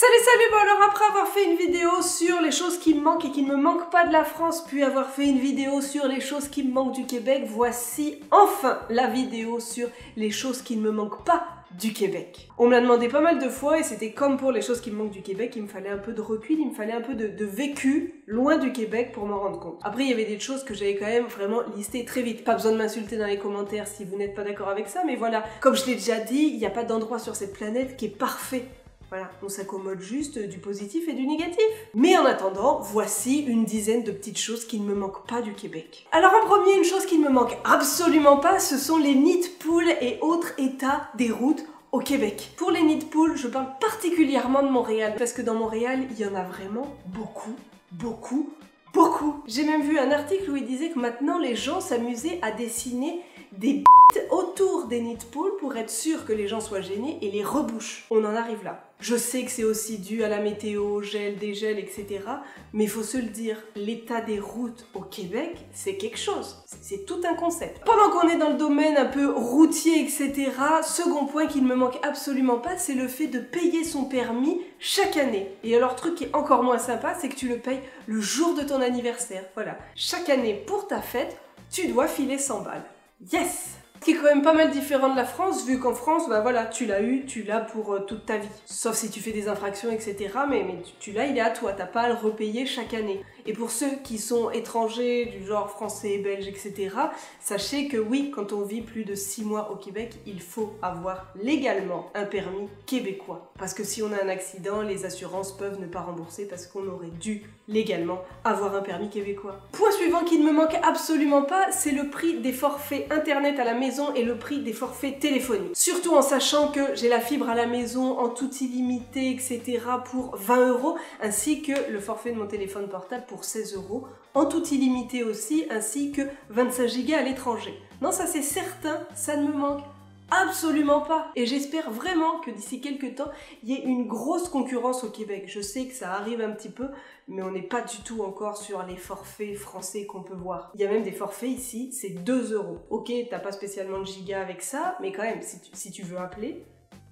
Salut, bon alors après avoir fait une vidéo sur les choses qui me manquent et qui ne me manquent pas de la France, puis avoir fait une vidéo sur les choses qui me manquent du Québec, voici enfin la vidéo sur les choses qui ne me manquent pas du Québec. On me l'a demandé pas mal de fois et c'était comme pour les choses qui me manquent du Québec, il me fallait un peu de recul, il me fallait un peu de vécu loin du Québec pour m'en rendre compte. Après il y avait des choses que j'avais quand même vraiment listées très vite. Pas besoin de m'insulter dans les commentaires si vous n'êtes pas d'accord avec ça, mais voilà, comme je l'ai déjà dit, il n'y a pas d'endroit sur cette planète qui est parfait. Voilà, on s'accommode juste du positif et du négatif. Mais en attendant, voici une dizaine de petites choses qui ne me manquent pas du Québec. Alors en premier, une chose qui ne me manque absolument pas, ce sont les nids de poules et autres états des routes au Québec. Pour les nids de poules, je parle particulièrement de Montréal, parce que dans Montréal, il y en a vraiment beaucoup. J'ai même vu un article où il disait que maintenant les gens s'amusaient à dessiner des bites autour des nids de poules pour être sûr que les gens soient gênés et les rebouchent. On en arrive là. Je sais que c'est aussi dû à la météo, gel, dégel, etc. Mais il faut se le dire, l'état des routes au Québec, c'est quelque chose. C'est tout un concept. Pendant qu'on est dans le domaine un peu routier, etc., second point qui ne me manque absolument pas, c'est le fait de payer son permis chaque année. Et alors, truc qui est encore moins sympa, c'est que tu le payes le jour de ton anniversaire. Voilà. Chaque année, pour ta fête, tu dois filer 100 balles. Yes! Ce qui est quand même pas mal différent de la France, vu qu'en France, bah voilà, tu l'as eu, tu l'as pour toute ta vie. Sauf si tu fais des infractions, etc. Mais tu l'as, il est à toi, t'as pas à le repayer chaque année. Et pour ceux qui sont étrangers, du genre français, belge, etc., sachez que oui, quand on vit plus de 6 mois au Québec, il faut avoir légalement un permis québécois. Parce que si on a un accident, les assurances peuvent ne pas rembourser parce qu'on aurait dû légalement avoir un permis québécois. Point suivant qui ne me manque absolument pas, c'est le prix des forfaits internet à la maison et le prix des forfaits téléphoniques. Surtout en sachant que j'ai la fibre à la maison en tout illimité, etc. pour 20 €, ainsi que le forfait de mon téléphone portable pour 16 € en tout illimité aussi, ainsi que 25 Go à l'étranger. Non, ça c'est certain, ça ne me manque absolument pas. Et j'espère vraiment que d'ici quelques temps, il y ait une grosse concurrence au Québec. Je sais que ça arrive un petit peu, mais on n'est pas du tout encore sur les forfaits français qu'on peut voir. Il y a même des forfaits ici, c'est 2 €. Ok, t'as pas spécialement de giga avec ça, mais quand même, si tu veux appeler,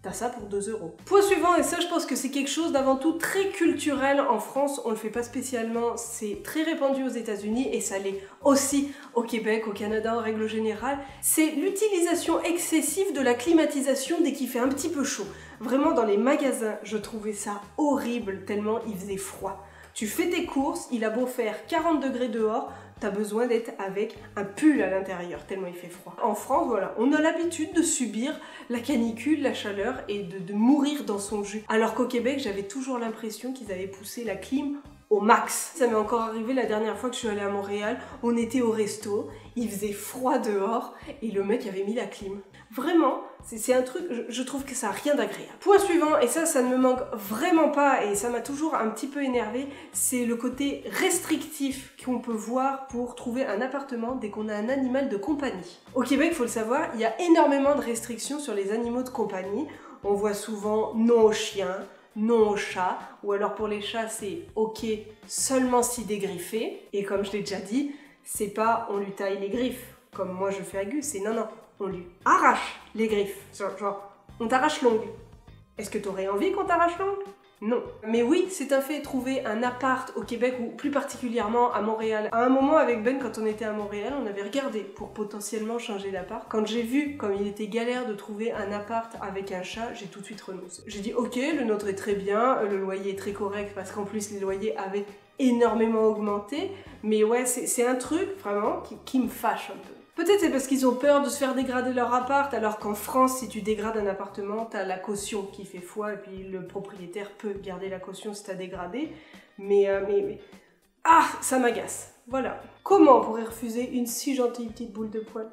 t'as ça pour 2 €. Point suivant, et ça je pense que c'est quelque chose d'avant tout très culturel en France, on le fait pas spécialement, c'est très répandu aux États-Unis et ça l'est aussi au Québec, au Canada en règle générale, c'est l'utilisation excessive de la climatisation dès qu'il fait un petit peu chaud. Vraiment dans les magasins, je trouvais ça horrible tellement il faisait froid. Tu fais tes courses, il a beau faire 40 degrés dehors, t'as besoin d'être avec un pull à l'intérieur, tellement il fait froid. En France, voilà, on a l'habitude de subir la canicule, la chaleur et de mourir dans son jus. Alors qu'au Québec, j'avais toujours l'impression qu'ils avaient poussé la clim au max. Ça m'est encore arrivé la dernière fois que je suis allée à Montréal, on était au resto, il faisait froid dehors et le mec avait mis la clim. Vraiment, c'est un truc, je trouve que ça n'a rien d'agréable. Point suivant, et ça ne me manque vraiment pas et ça m'a toujours un petit peu énervé, c'est le côté restrictif qu'on peut voir pour trouver un appartement dès qu'on a un animal de compagnie. Au Québec, il faut le savoir, il y a énormément de restrictions sur les animaux de compagnie. On voit souvent non aux chiens, non aux chats, ou alors pour les chats c'est ok seulement si dégriffé, et comme je l'ai déjà dit, c'est pas on lui taille les griffes, comme moi je fais à Gus, c'est non, on lui arrache les griffes, genre on t'arrache l'ongle. Est-ce que t'aurais envie qu'on t'arrache l'ongle? Non. Mais oui, c'est un fait, trouver un appart au Québec ou plus particulièrement à Montréal. À un moment avec Ben, quand on était à Montréal, on avait regardé pour potentiellement changer d'appart. Quand j'ai vu comme il était galère de trouver un appart avec un chat, j'ai tout de suite renoncé. J'ai dit ok, le nôtre est très bien, le loyer est très correct parce qu'en plus les loyers avaient énormément augmenté. Mais ouais, c'est un truc vraiment qui me fâche un peu. Peut-être c'est parce qu'ils ont peur de se faire dégrader leur appart, alors qu'en France, si tu dégrades un appartement, t'as la caution qui fait foi, et puis le propriétaire peut garder la caution si t'as dégradé. Mais ah, ça m'agace. Voilà. Comment on pourrait refuser une si gentille petite boule de poil?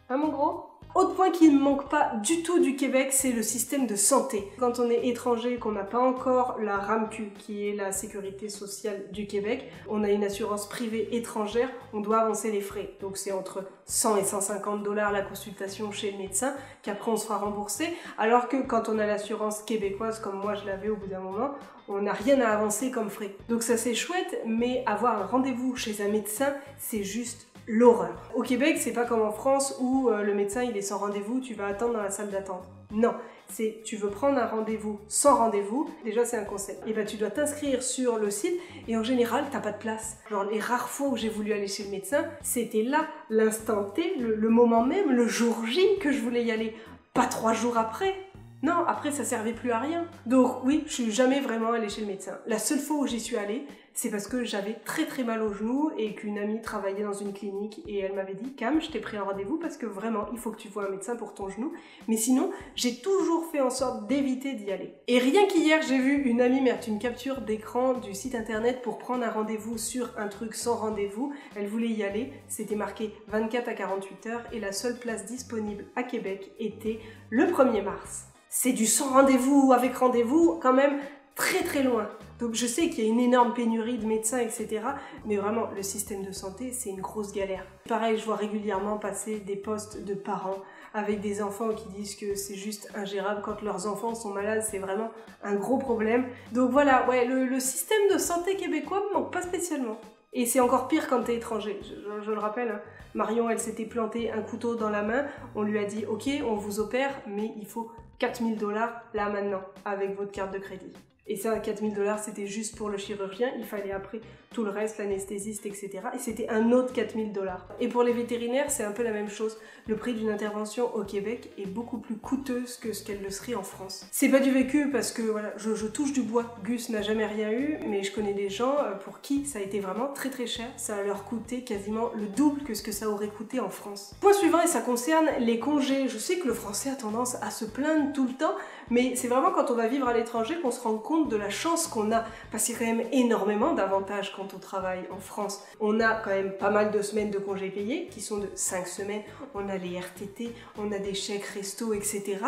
Hein, mon gros? Autre point qui ne manque pas du tout du Québec, c'est le système de santé. Quand on est étranger, qu'on n'a pas encore la RAMQ, qui est la sécurité sociale du Québec, on a une assurance privée étrangère, on doit avancer les frais. Donc c'est entre 100 et 150 $ la consultation chez le médecin, qu'après on se fera rembourser, alors que quand on a l'assurance québécoise, comme moi je l'avais au bout d'un moment, on n'a rien à avancer comme frais. Donc ça c'est chouette, mais avoir un rendez-vous chez un médecin, c'est juste l'horreur. Au Québec, c'est pas comme en France où le médecin il est sans rendez-vous, tu vas attendre dans la salle d'attente. Non, c'est tu veux prendre un rendez-vous sans rendez-vous, déjà c'est un concept. Et ben tu dois t'inscrire sur le site et en général t'as pas de place. Genre les rares fois où j'ai voulu aller chez le médecin, c'était là, l'instant T, le moment même, le jour J que je voulais y aller, pas 3 jours après. Non, après ça servait plus à rien. Donc oui, je suis jamais vraiment allée chez le médecin. La seule fois où j'y suis allée, c'est parce que j'avais très mal au genou et qu'une amie travaillait dans une clinique et elle m'avait dit « Cam, je t'ai pris un rendez-vous parce que vraiment, il faut que tu vois un médecin pour ton genou. » Mais sinon, j'ai toujours fait en sorte d'éviter d'y aller. Et rien qu'hier, j'ai vu une amie mettre une capture d'écran du site internet pour prendre un rendez-vous sur un truc sans rendez-vous. Elle voulait y aller, c'était marqué 24 à 48 heures et la seule place disponible à Québec était le 1er mars. C'est du sans rendez-vous ou avec rendez-vous quand même très loin. Donc je sais qu'il y a une énorme pénurie de médecins, etc. Mais vraiment, le système de santé, c'est une grosse galère. Pareil, je vois régulièrement passer des posts de parents avec des enfants qui disent que c'est juste ingérable quand leurs enfants sont malades. C'est vraiment un gros problème. Donc voilà, ouais, le système de santé québécois me manque pas spécialement. Et c'est encore pire quand t'es étranger. Je le rappelle, hein, Marion, elle s'était planté un couteau dans la main. On lui a dit, ok, on vous opère, mais il faut 4000 $ là maintenant, avec votre carte de crédit. Et ça, 4000 $, c'était juste pour le chirurgien, il fallait après tout le reste, l'anesthésiste, etc. Et c'était un autre 4000 $. Et pour les vétérinaires, c'est un peu la même chose. Le prix d'une intervention au Québec est beaucoup plus coûteuse que ce qu'elle le serait en France. C'est pas du vécu parce que voilà, je touche du bois. Gus n'a jamais rien eu, mais je connais des gens pour qui ça a été vraiment très cher. Ça a leur coûté quasiment le double que ce que ça aurait coûté en France. Point suivant, et ça concerne les congés. Je sais que le français a tendance à se plaindre tout le temps, mais c'est vraiment quand on va vivre à l'étranger qu'on se rend compte de la chance qu'on a, parce qu'il y a quand même énormément d'avantages quand on travaille en France. On a quand même pas mal de semaines de congés payés, qui sont de 5 semaines, on a les RTT, on a des chèques resto, etc.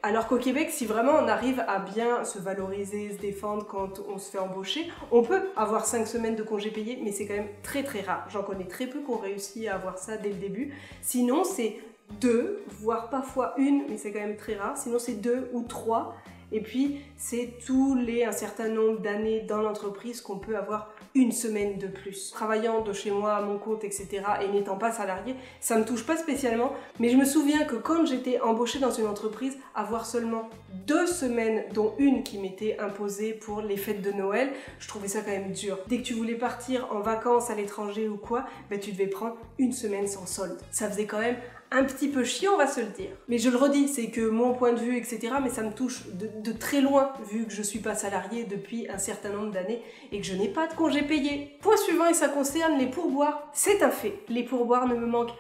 Alors qu'au Québec, si vraiment on arrive à bien se valoriser, se défendre quand on se fait embaucher, on peut avoir 5 semaines de congés payés, mais c'est quand même très rare. J'en connais très peu qui ont réussi à avoir ça dès le début. Sinon, c'est 2, voire parfois 1, mais c'est quand même très rare. Sinon, c'est 2 ou 3. Et puis, c'est un certain nombre d'années dans l'entreprise qu'on peut avoir une semaine de plus. Travaillant de chez moi à mon compte, etc. et n'étant pas salarié, ça me touche pas spécialement. Mais je me souviens que quand j'étais embauchée dans une entreprise, avoir seulement 2 semaines, dont une qui m'était imposée pour les fêtes de Noël, je trouvais ça quand même dur. Dès que tu voulais partir en vacances à l'étranger ou quoi, ben tu devais prendre une semaine sans solde. Ça faisait quand même un petit peu chiant, on va se le dire. Mais je le redis, c'est que mon point de vue, etc., mais ça me touche de très loin, vu que je suis pas salariée depuis un certain nombre d'années et que je n'ai pas de congés payés. Point suivant, et ça concerne les pourboires. C'est un fait, les pourboires ne me manquent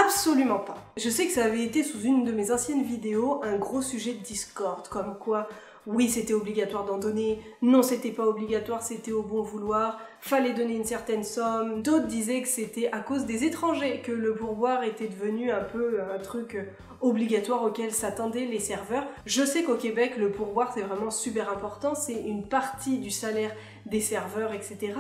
absolument pas. Je sais que ça avait été sous une de mes anciennes vidéos un gros sujet de Discord, comme quoi oui, c'était obligatoire d'en donner, non, c'était pas obligatoire, c'était au bon vouloir, fallait donner une certaine somme. D'autres disaient que c'était à cause des étrangers, que le pourboire était devenu un peu un truc obligatoire auquel s'attendaient les serveurs. Je sais qu'au Québec, le pourboire, c'est vraiment super important, c'est une partie du salaire des serveurs, etc.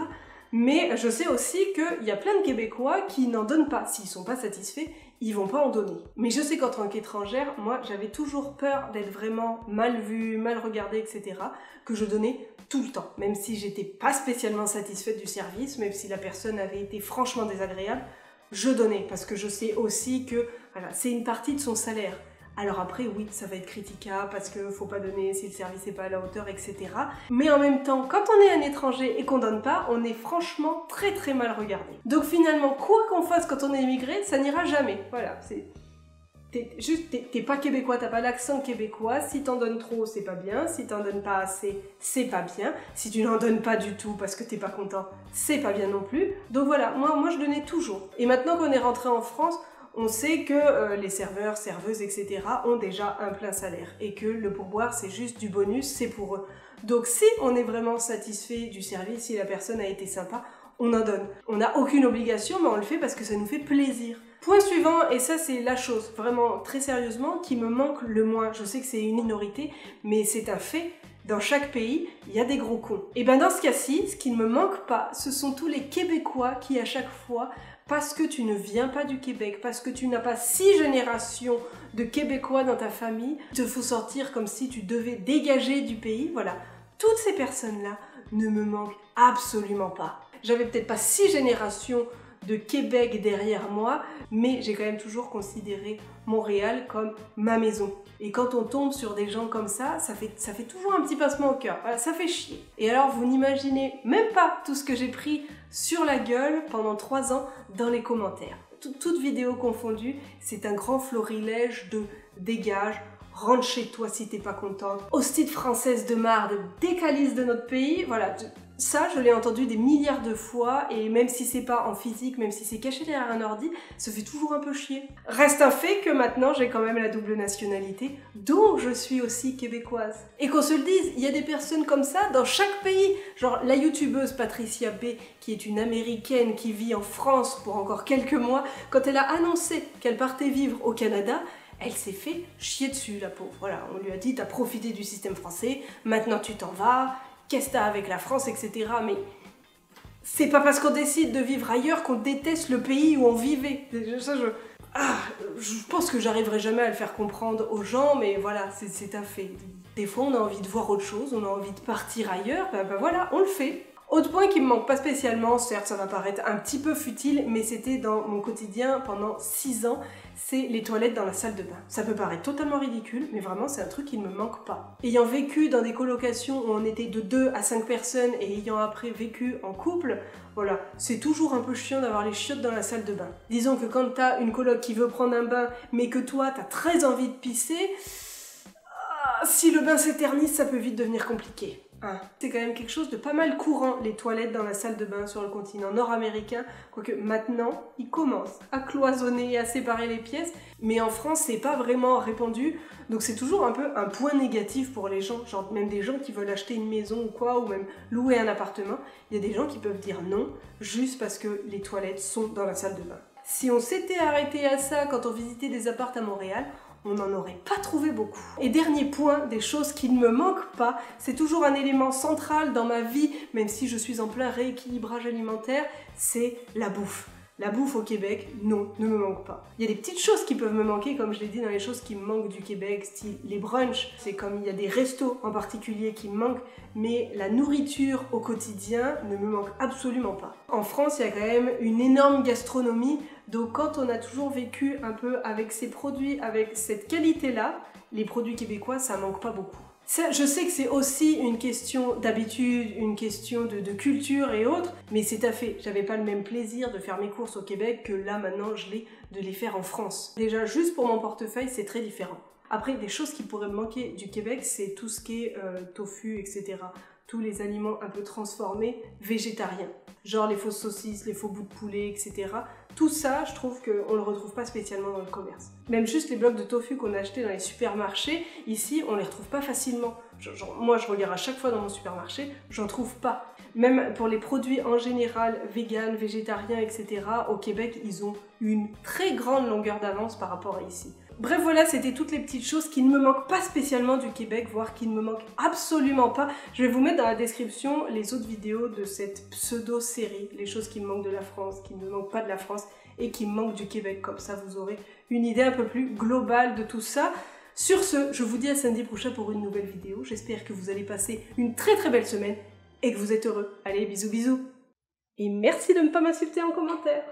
Mais je sais aussi qu'il y a plein de Québécois qui n'en donnent pas. S'ils sont pas satisfaits, ils vont pas en donner. Mais je sais qu'en tant qu'étrangère, moi, j'avais toujours peur d'être vraiment mal vue, mal regardée, etc. que je donnais tout le temps. Même si j'étais pas spécialement satisfaite du service, même si la personne avait été franchement désagréable, je donnais. Parce que je sais aussi que voilà, c'est une partie de son salaire. Alors après, oui, ça va être critiquable parce qu'il ne faut pas donner si le service n'est pas à la hauteur, etc. Mais en même temps, quand on est un étranger et qu'on donne pas, on est franchement très mal regardé. Donc finalement, quoi qu'on fasse quand on est immigré, ça n'ira jamais. Voilà, t'es pas québécois, t'as pas l'accent québécois. Si t'en donnes trop, c'est pas bien. Si t'en donnes pas assez, c'est pas bien. Si tu n'en donnes pas du tout parce que t'es pas content, c'est pas bien non plus. Donc voilà, moi je donnais toujours. Et maintenant qu'on est rentré en France, on sait que les serveurs, serveuses, etc. ont déjà un plein salaire et que le pourboire, c'est juste du bonus, c'est pour eux. Donc si on est vraiment satisfait du service, si la personne a été sympa, on en donne. On n'a aucune obligation, mais on le fait parce que ça nous fait plaisir. Point suivant, et ça c'est la chose, vraiment très sérieusement, qui me manque le moins. Je sais que c'est une minorité, mais c'est un fait. Dans chaque pays, il y a des gros cons. Et bien dans ce cas-ci, ce qui ne me manque pas, ce sont tous les Québécois qui à chaque fois, parce que tu ne viens pas du Québec, parce que tu n'as pas 6 générations de Québécois dans ta famille, il te faut sortir comme si tu devais dégager du pays. Voilà, toutes ces personnes-là ne me manquent absolument pas. J'avais peut-être pas 6 générations de Québec derrière moi, mais j'ai quand même toujours considéré Montréal comme ma maison. Et quand on tombe sur des gens comme ça fait toujours un petit pincement au cœur. Voilà, ça fait chier. Et alors, vous n'imaginez même pas tout ce que j'ai pris sur la gueule pendant 3 ans dans les commentaires. Toute vidéo confondue, c'est un grand florilège de dégage, rentre chez toi si t'es pas contente, hostile française de marde, décaliste de notre pays, voilà. Ça, je l'ai entendu des milliards de fois, et même si c'est pas en physique, même si c'est caché derrière un ordi, ça fait toujours un peu chier. Reste un fait que maintenant, j'ai quand même la double nationalité, dont je suis aussi québécoise. Et qu'on se le dise, il y a des personnes comme ça dans chaque pays. Genre la youtubeuse Patricia B, qui est une américaine qui vit en France pour encore quelques mois, quand elle a annoncé qu'elle partait vivre au Canada, elle s'est fait chier dessus, la pauvre. Voilà, on lui a dit, t'as profité du système français, maintenant tu t'en vas, qu'est-ce que t'as avec la France, etc. Mais c'est pas parce qu'on décide de vivre ailleurs qu'on déteste le pays où on vivait. Ça, je pense que j'arriverai jamais à le faire comprendre aux gens, mais voilà, c'est un fait. Des fois, on a envie de voir autre chose, on a envie de partir ailleurs, ben voilà, on le fait. Autre point qui me manque pas spécialement, certes ça va paraître un petit peu futile, mais c'était dans mon quotidien pendant 6 ans, c'est les toilettes dans la salle de bain. Ça peut paraître totalement ridicule, mais vraiment c'est un truc qui ne me manque pas. Ayant vécu dans des colocations où on était de 2 à 5 personnes et ayant après vécu en couple, voilà, c'est toujours un peu chiant d'avoir les chiottes dans la salle de bain. Disons que quand t'as une coloc qui veut prendre un bain, mais que toi t'as très envie de pisser, si le bain s'éternise, ça peut vite devenir compliqué. C'est quand même quelque chose de pas mal courant, les toilettes dans la salle de bain sur le continent nord-américain, quoique maintenant, ils commencent à cloisonner et à séparer les pièces, mais en France, c'est pas vraiment répandu, donc c'est toujours un peu un point négatif pour les gens, genre même des gens qui veulent acheter une maison ou quoi, ou même louer un appartement, il y a des gens qui peuvent dire non, juste parce que les toilettes sont dans la salle de bain. Si on s'était arrêté à ça quand on visitait des apparts à Montréal, on n'en aurait pas trouvé beaucoup. Et dernier point, des choses qui ne me manquent pas, c'est toujours un élément central dans ma vie, même si je suis en plein rééquilibrage alimentaire, c'est la bouffe. La bouffe au Québec, non, ne me manque pas. Il y a des petites choses qui peuvent me manquer, comme je l'ai dit dans les choses qui me manquent du Québec, style les brunchs. C'est comme il y a des restos en particulier qui me manquent, mais la nourriture au quotidien ne me manque absolument pas. En France, il y a quand même une énorme gastronomie, donc quand on a toujours vécu un peu avec ces produits, avec cette qualité-là, les produits québécois, ça manque pas beaucoup. Ça, je sais que c'est aussi une question d'habitude, une question de culture et autres, mais c'est à fait. J'avais pas le même plaisir de faire mes courses au Québec que là maintenant je l'ai de les faire en France. Déjà juste pour mon portefeuille, c'est très différent. Après, des choses qui pourraient me manquer du Québec, c'est tout ce qui est tofu, etc. Tous les aliments un peu transformés, végétariens. Genre les fausses saucisses, les faux bouts de poulet, etc. Tout ça, je trouve qu'on le retrouve pas spécialement dans le commerce. Même juste les blocs de tofu qu'on a achetés dans les supermarchés, ici, on les retrouve pas facilement. Genre, moi, je regarde à chaque fois dans mon supermarché, j'en trouve pas. Même pour les produits en général, vegan, végétariens, etc., au Québec, ils ont une très grande longueur d'avance par rapport à ici. Bref, voilà, c'était toutes les petites choses qui ne me manquent pas spécialement du Québec, voire qui ne me manquent absolument pas. Je vais vous mettre dans la description les autres vidéos de cette pseudo-série, les choses qui me manquent de la France, qui ne me manquent pas de la France et qui me manquent du Québec. Comme ça, vous aurez une idée un peu plus globale de tout ça. Sur ce, je vous dis à samedi prochain pour une nouvelle vidéo. J'espère que vous allez passer une très très belle semaine et que vous êtes heureux. Allez, bisous bisous. Et merci de ne pas m'insulter en commentaire.